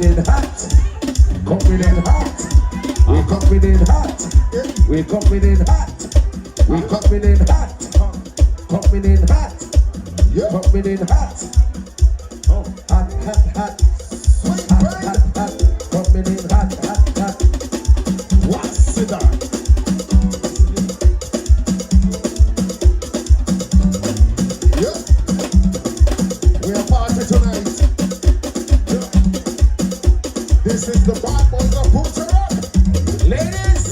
in hot. Coming in hot. We coming in hot. We coming in hot. We coming in hot. Coming in hot. Coming in hot. Hot, hot, hot. Hot, hot, hot. Coming in hot, hot, hot. What's it on? Yeah. We are party tonight. Yeah. This is the bad boys of Puerto Rico. Ladies,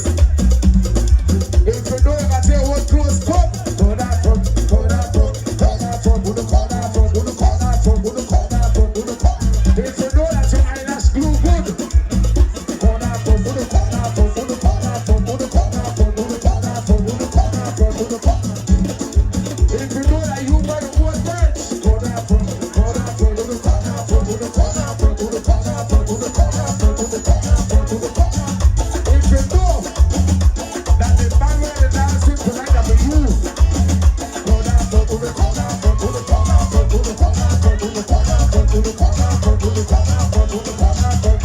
if you know I tell you what close come, go that front, go that front, go that front, go the corner front, go the corner front, go the corner front, go the corner. If you know that your eyelash glue good, go that front, go the corner front, go the corner front, go the corner front, go the corner front, go the corner front, go the corner. If you know that you buy your own merch, go that front, go that front, go the corner front, go the corner front, go the corner front, go the corner front, go the corner front, go the corner. If you know that the man where the dancing tonight are for you, go that front, go the corner front, go the corner front, go the corner front, go the corner front, go the corner front, go the corner front, go the corner front.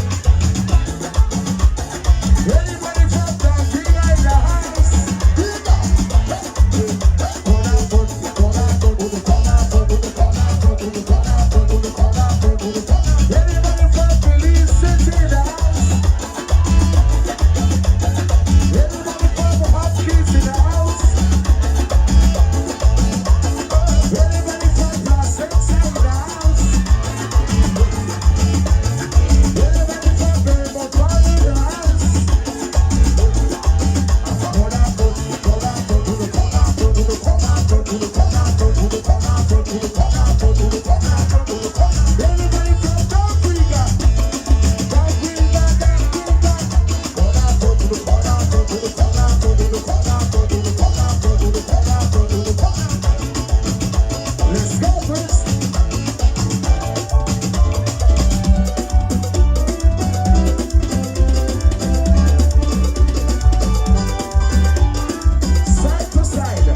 Anybody from down here in the house? Anybody from Belize City in the house? Anybody from Hopkins in the house? Anybody from Placentia in the house? Anybody from Vermont Valley in the house? Anybody from Downriga? Let's go first. Side to side.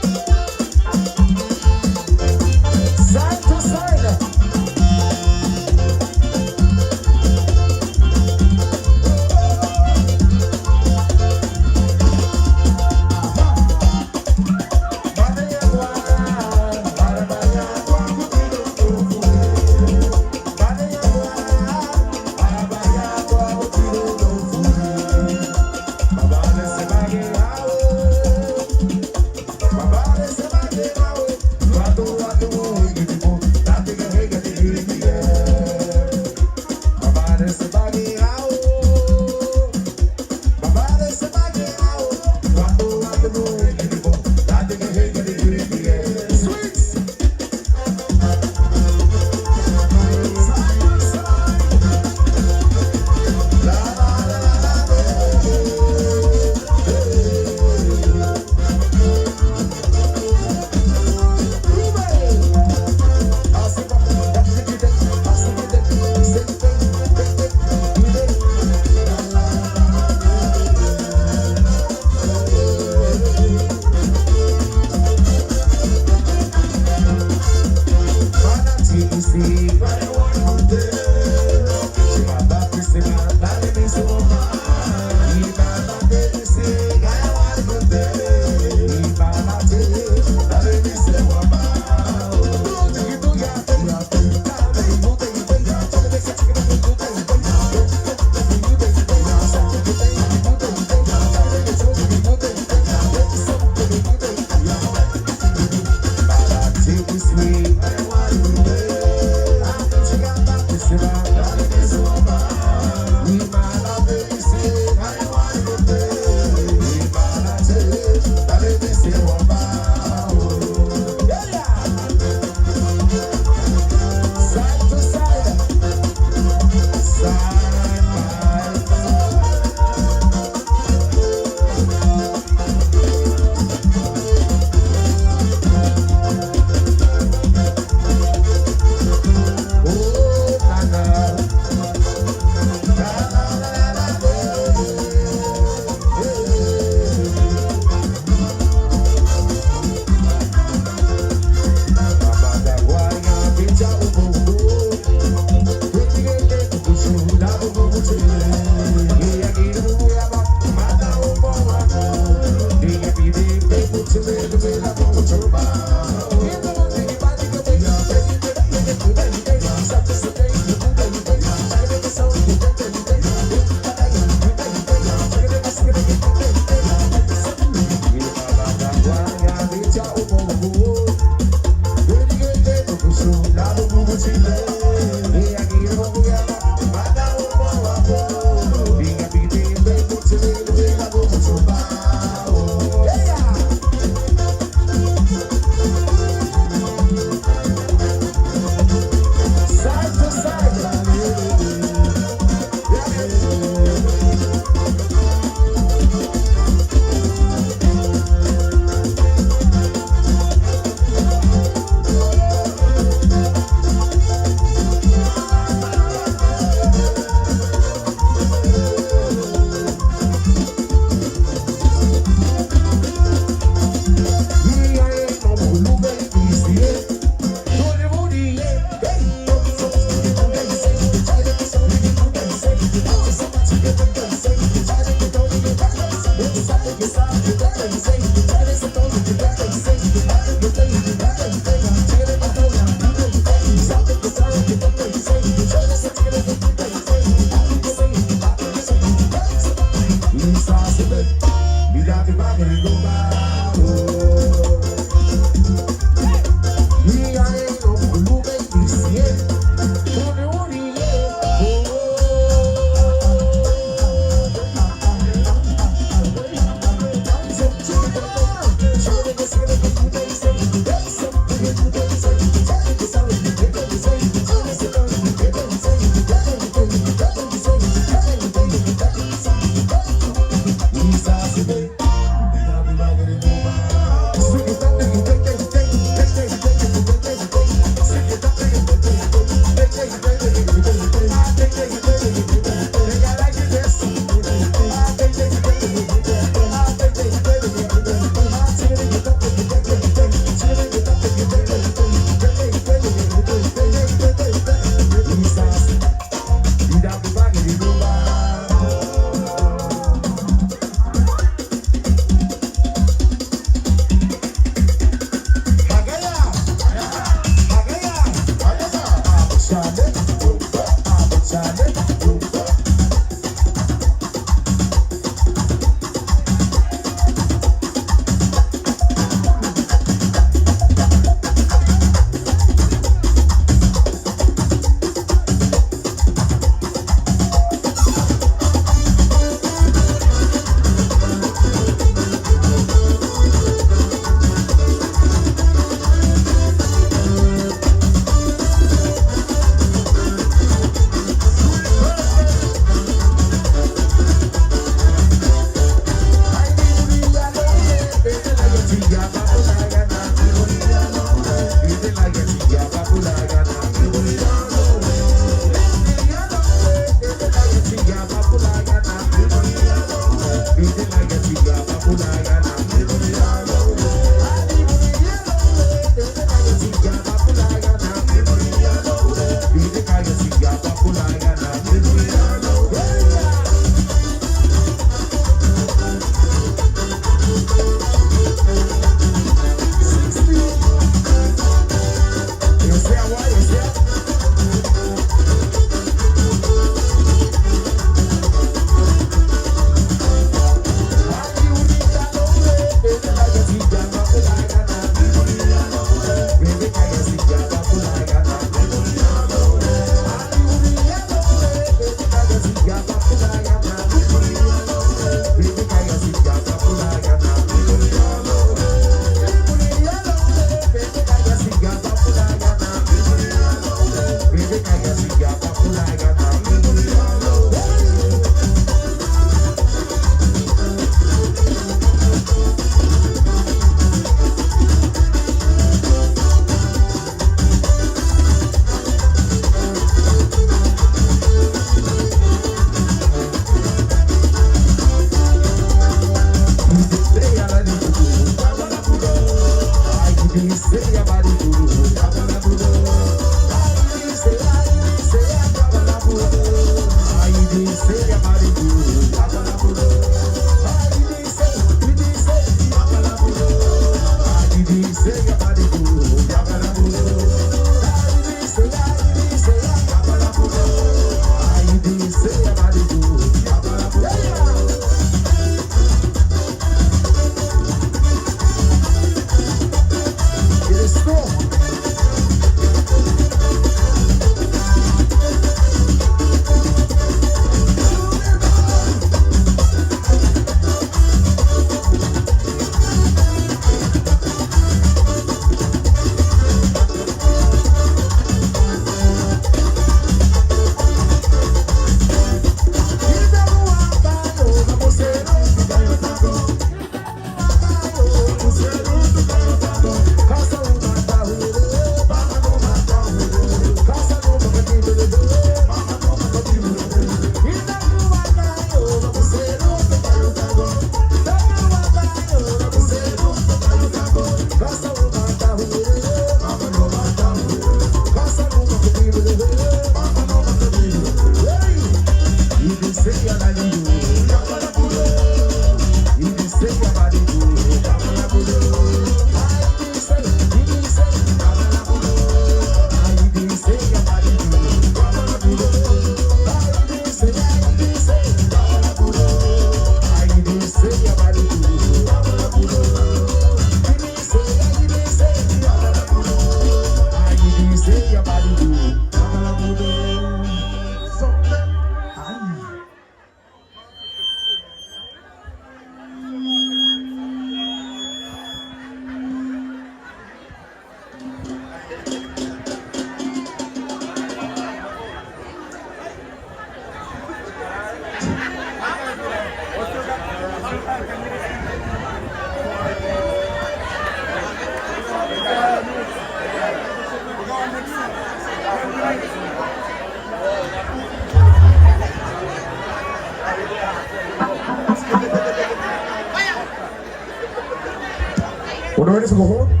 We're ready to go home?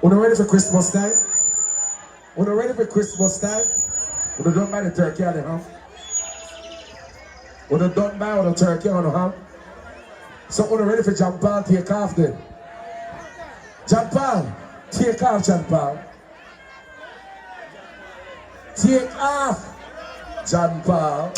We're ready for Christmas time? We're ready for Christmas time? We're done by the turkey on the huh? We're done by the turkey on the huh? So we're ready for John Paul take off then. John Paul, take off John Paul. Take off John Paul.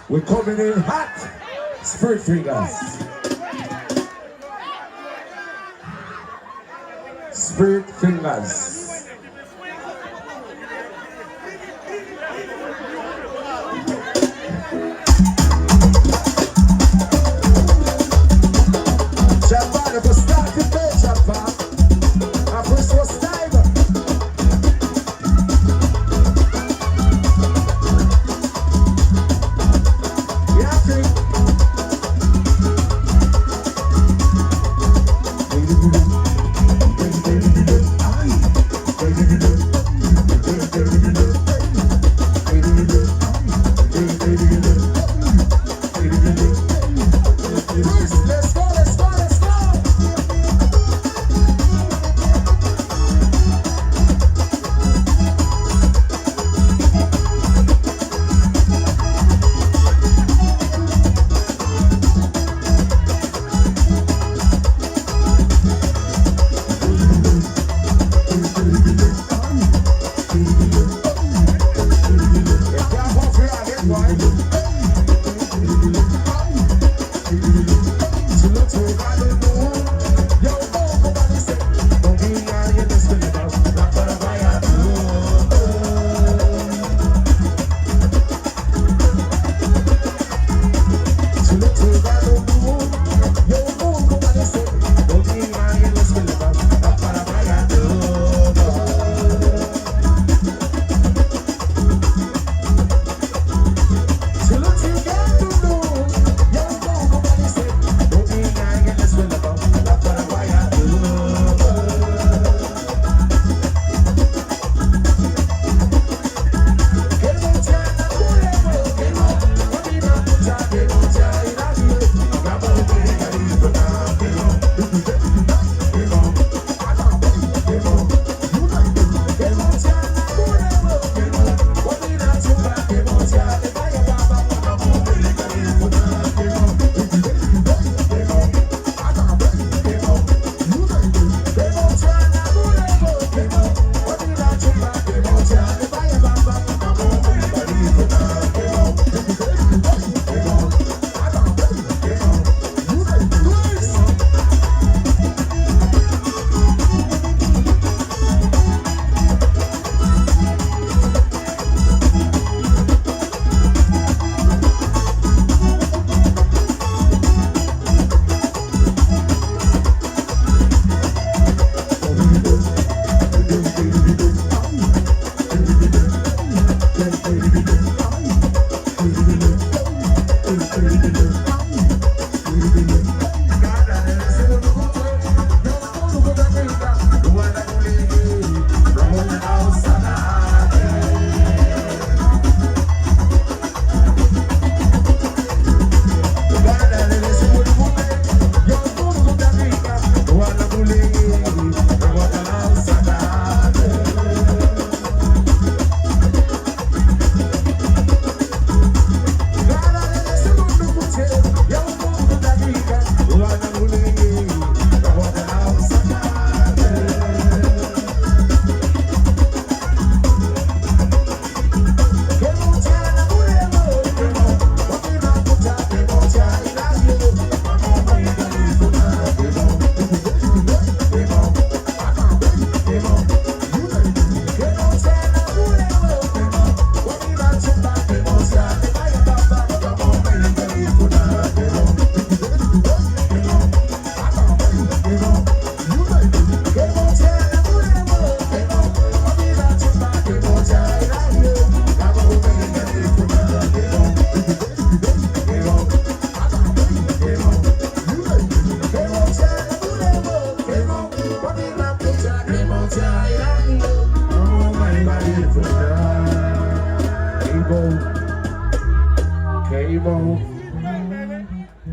We're coming in hot. Spirit fingers. Spirit fingers. Japan, if we start in Japan, and first was time.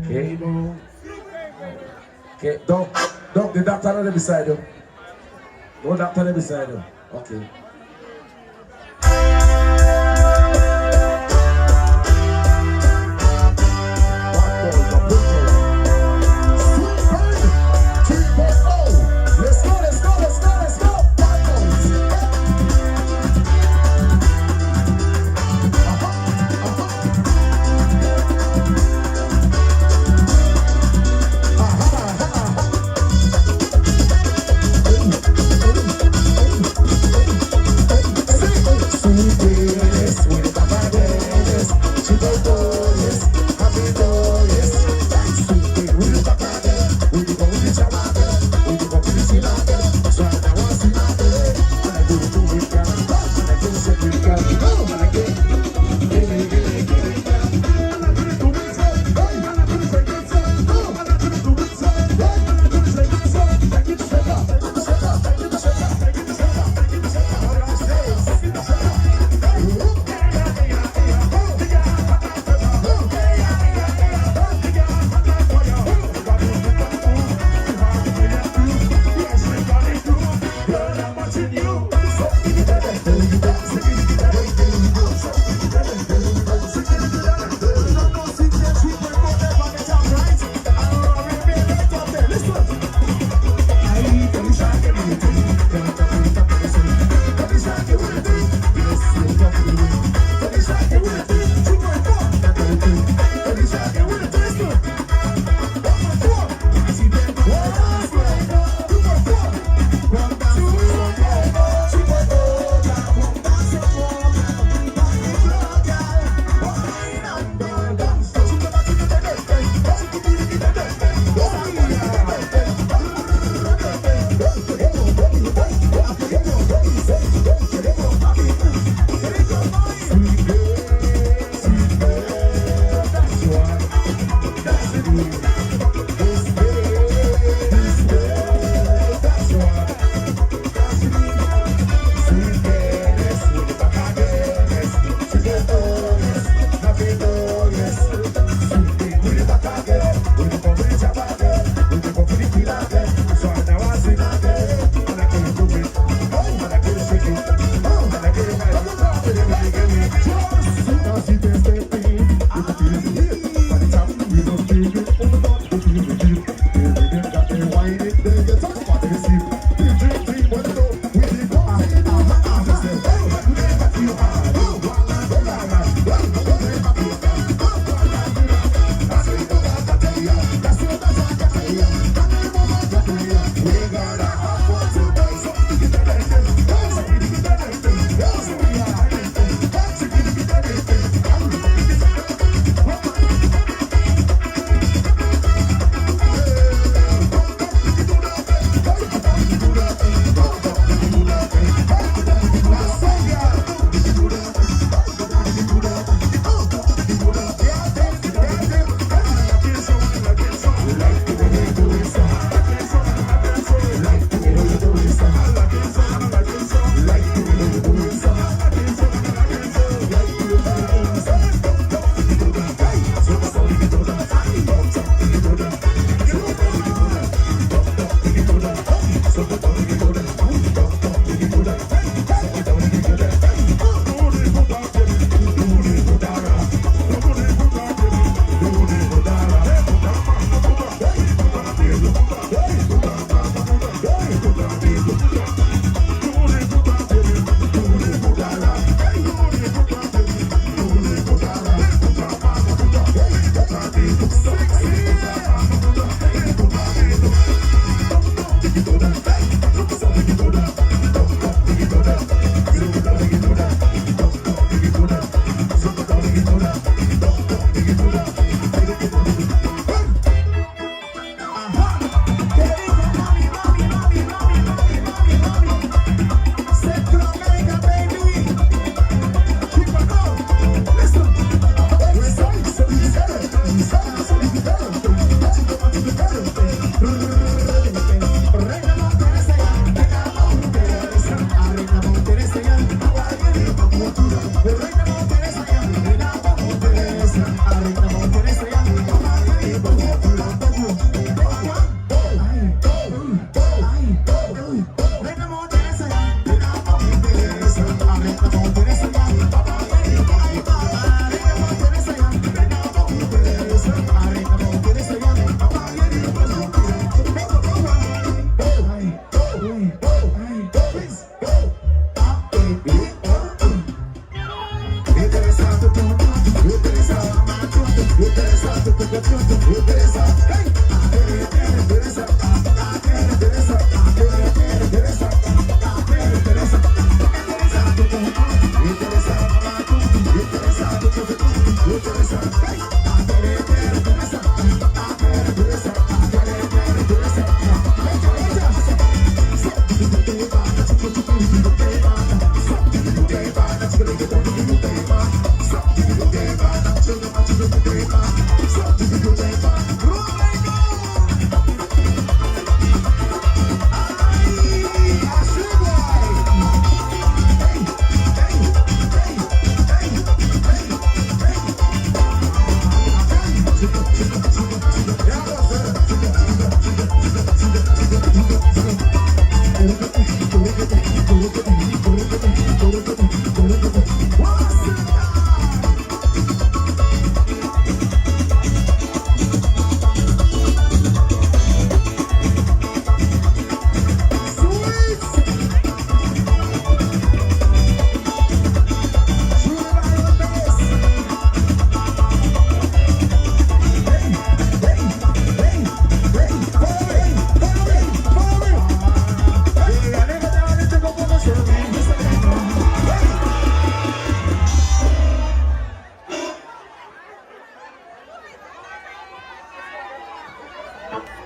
Cable. Okay, Doc, the doctor on the beside you. No doctor on the beside you. Okay.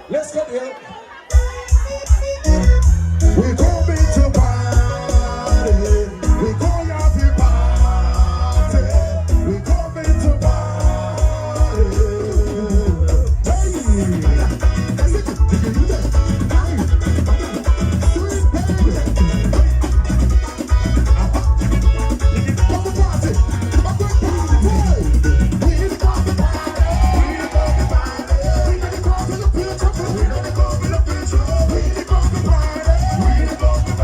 Let's get here. We coming to party. We call out the party. We coming to party. Hey, that's it. Did you do that? Sweet baby. Come to party. I'm going to party. We need to come to party. We need to come to party. We need to come to the picture. We need to come to the picture. We need to come to party. We need to come to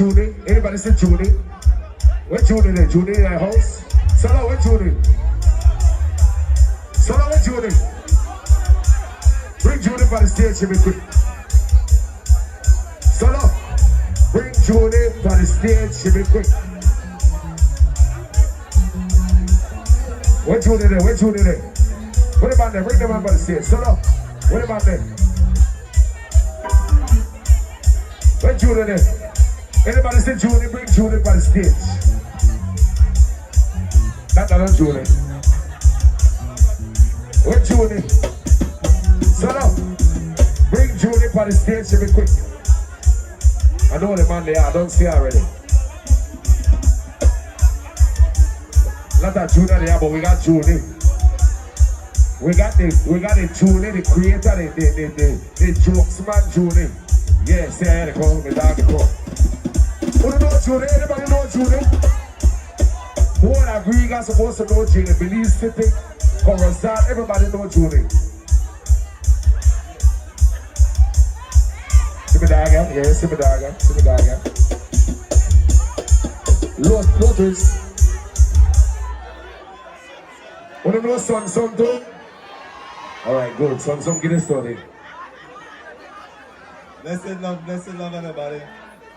Judy? Anybody see Judy? Where Judy there? Judy in the house? Solo, where Judy? Solo, where Judy? Bring Judy for the stage, she be quick. Solo, bring Judy for the stage, she be quick. Where Judy there? Where Judy there? What about there? Bring them on for the stage. Solo, what about there? Where Judy there? Anybody say Judy? Bring Judy for the stage. Not Judy. Where Judy? Solo, bring Judy for the stage, she be quick. I know the man there, I don't see her already. Not that Judy there, but we got Judy. We got the Judy, the creator, the jokes man Judy. Yeah, say I call me dog the call. Who don't know Judy? Anybody know Judy? Who agree you're supposed to know Judy? Belize City, Coruscant, everybody know Judy. Sibidaga, yeah, Sibidaga. Lotus. Want to know Son too? Alright, good. Son, get it started. Blessed love, everybody.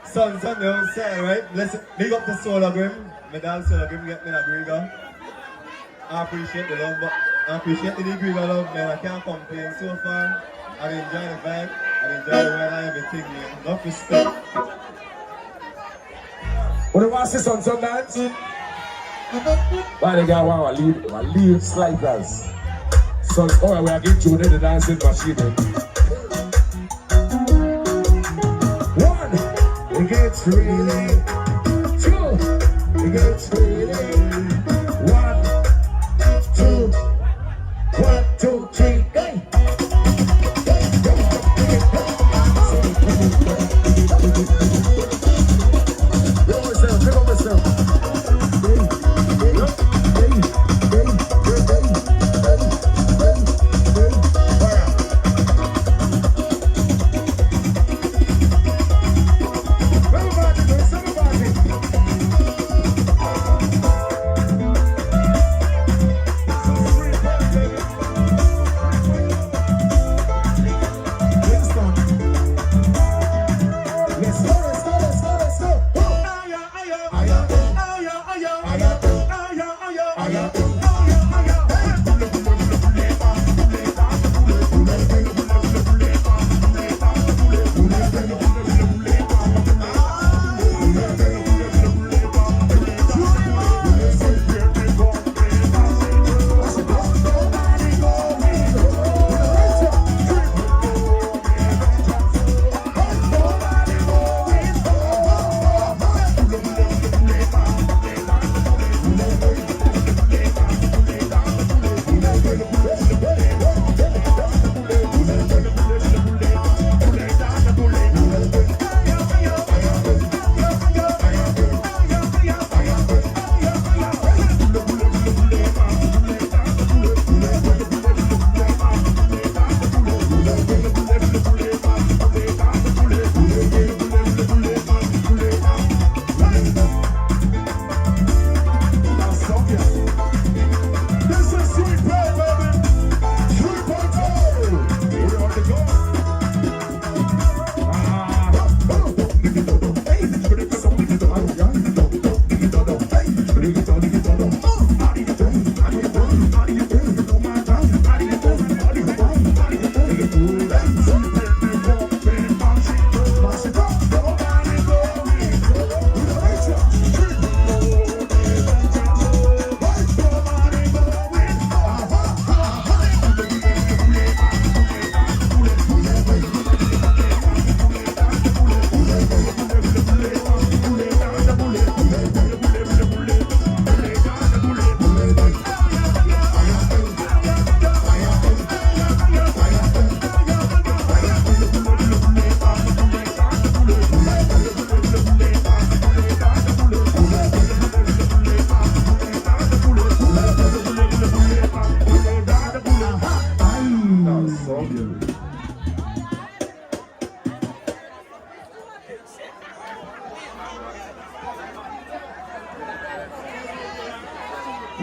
Son, they don't say, right? Blessed, big up the Solar Grim. My dad Solar Grim get me a Grieger. I appreciate the love, but I appreciate the Grieger love, man. I can't complain so far. I enjoy the vibe. I enjoy the weather, everything, man. Enough respect. What do you want to say, Son dance? Why the guy want to leave sliders? Son, alright, we are getting Judy the dancing machine. One, it gets really. Two, it gets really. 1, 2, 1, 2, 3, hey!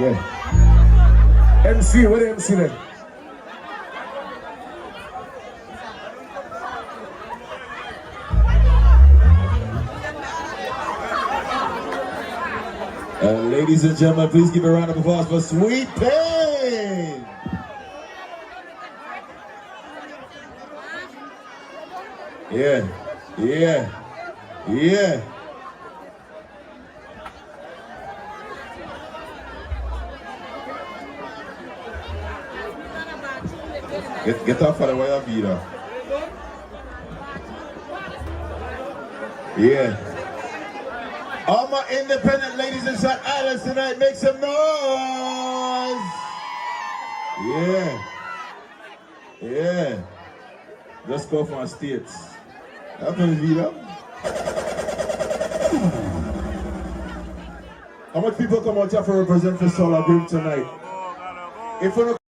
Yeah. MC, what the MC then? Ladies and gentlemen, please give a round of applause for Sweet Pain. Yeah, yeah, yeah. Get off of the way of Vita. Yeah. All my independent ladies and shot islands tonight, make some noise! Yeah. Yeah. Let's go for our states. Happens, Vita. How much people come out here for represent for Solar Group tonight? If we